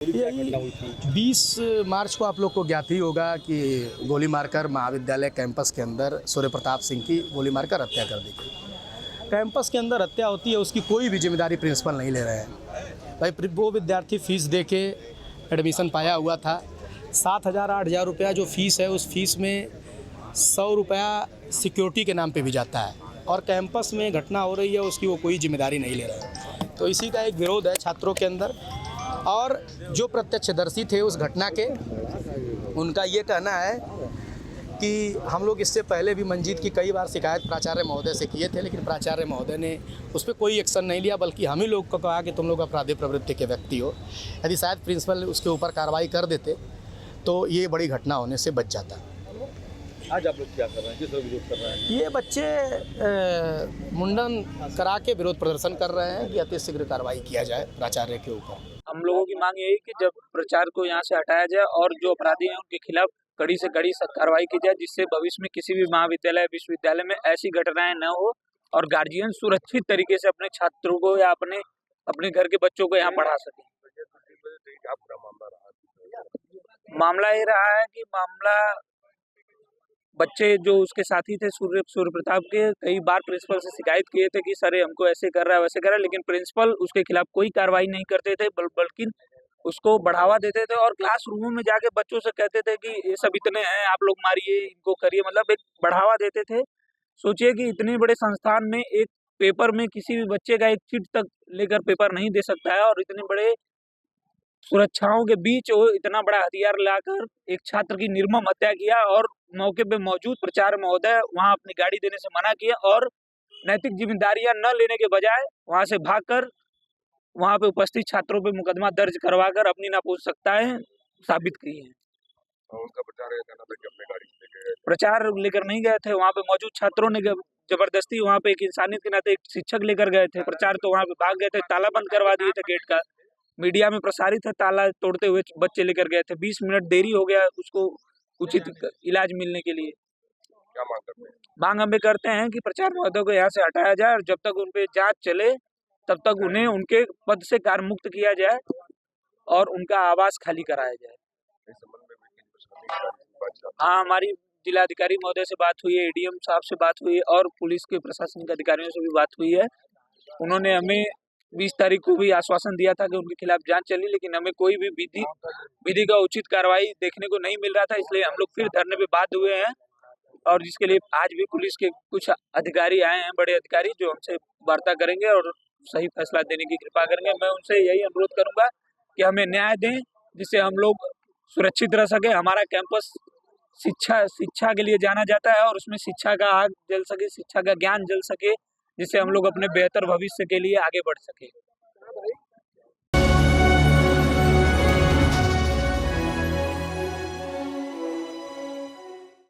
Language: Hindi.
यही 20 मार्च को आप लोग को ज्ञात ही होगा कि गोली मारकर महाविद्यालय कैंपस के अंदर सूर्य प्रताप सिंह की गोली मारकर हत्या कर दी गई। कैंपस के अंदर हत्या होती है, उसकी कोई भी जिम्मेदारी प्रिंसिपल नहीं ले रहे हैं। भाई वो विद्यार्थी फ़ीस दे के एडमिशन पाया हुआ था। 7,000 8,000 रुपया जो फ़ीस है, उस फीस में 100 रुपया सिक्योरिटी के नाम पे भी जाता है, और कैंपस में घटना हो रही है उसकी वो कोई जिम्मेदारी नहीं ले रहे हैं। तो इसी का एक विरोध है छात्रों के अंदर। और जो प्रत्यक्षदर्शी थे उस घटना के, उनका ये कहना है कि हम लोग इससे पहले भी मंजीत की कई बार शिकायत प्राचार्य महोदय से किए थे, लेकिन प्राचार्य महोदय ने उस पर कोई एक्शन नहीं लिया, बल्कि हम ही लोग को कहा कि तुम लोग अपराधी प्रवृत्ति के व्यक्ति हो। यदि शायद प्रिंसिपल उसके ऊपर कार्रवाई कर देते तो ये बड़ी घटना होने से बच जाता। आज आप लोग क्या कर रहे हैं, किस तरह विरोध कर रहे हैं? ये बच्चे मुंडन करा के विरोध प्रदर्शन कर रहे हैं कि अति शीघ्र कार्रवाई किया जाए प्राचार्य के ऊपर। हम लोगों की मांग यही कि जब प्रचार को यहाँ से हटाया जाए और जो अपराधी हैं उनके खिलाफ कड़ी से कड़ी कार्रवाई की जाए, जिससे भविष्य में किसी भी महाविद्यालय विश्वविद्यालय में ऐसी घटनाएं न हो और गार्जियन सुरक्षित तरीके से अपने छात्रों को या अपने घर के बच्चों को यहाँ पढ़ा सके। मामला ये रहा है कि बच्चे जो उसके साथी थे सूर्य प्रताप के, कई बार प्रिंसिपल से शिकायत किए थे कि सर हमको ऐसे कर रहा है वैसे कर रहा है, लेकिन प्रिंसिपल उसके खिलाफ कोई कार्रवाई नहीं करते थे, बल्कि उसको बढ़ावा देते थे और क्लासरूम में जाके बच्चों से कहते थे कि ये सब इतने हैं, आप लोग मारिए इनको, करिए, मतलब एक बढ़ावा देते थे। सोचिए कि इतने बड़े संस्थान में एक पेपर में किसी भी बच्चे का एक चिट तक लेकर पेपर नहीं दे सकता है, और इतने बड़े सुरक्षाओं के बीच वो इतना बड़ा हथियार लाकर एक छात्र की निर्मम हत्या किया, और मौके पे मौजूद प्राचार्य महोदय वहां अपनी गाड़ी देने से मना किया और नैतिक जिम्मेदारियां न लेने के बजाय वहां से भागकर वहां पे उपस्थित छात्रों पे मुकदमा दर्ज करवाकर अपनी नापूर्वता साबित की है। उनका प्रचार ये कहना था कि अपने गाड़ी लेके प्रचार लेकर नहीं गए थे, वहां पे मौजूद छात्रों ने जबरदस्ती वहां पे एक इंसानियत के नाते एक शिक्षक लेकर गए थे। प्रचार तो वहां पे भाग गए थे, ताला बंद करवा दिए थे गेट का। मीडिया में प्रसारित है ताला तोड़ते हुए बच्चे लेकर गए थे। 20 मिनट देरी हो गया उसको उचित इलाज मिलने के लिए। क्या मांग करते हैं? मांग हम करते हैं कि प्रचार महोदय को यहाँ से हटाया जाए और जब तक उन पे जांच चले तब तक उन्हें उनके पद से कार्य मुक्त किया जाए और उनका आवास खाली कराया जाए। इस संबंध में भी बातचीत हाँ, हमारी जिलाधिकारी महोदय से बात हुई है, एडीएम साहब से बात हुई है और पुलिस के प्रशासनिक अधिकारियों से भी बात हुई है। उन्होंने हमें 20 तारीख को भी आश्वासन दिया था कि उनके खिलाफ जांच चली, लेकिन हमें कोई भी विधि का उचित कार्रवाई देखने को नहीं मिल रहा था, इसलिए हम लोग फिर धरने पे बाध्य हुए हैं। और जिसके लिए आज भी पुलिस के कुछ अधिकारी आए हैं, बड़े अधिकारी, जो हमसे वार्ता करेंगे और सही फैसला देने की कृपा करेंगे। मैं उनसे यही अनुरोध करूंगा कि हमें न्याय दें, जिससे हम लोग सुरक्षित रह सके। हमारा कैंपस शिक्षा के लिए जाना जाता है और उसमें शिक्षा का आग जल सके, शिक्षा का ज्ञान जल सके, जिससे हम लोग अपने बेहतर भविष्य के लिए आगे बढ़ सके।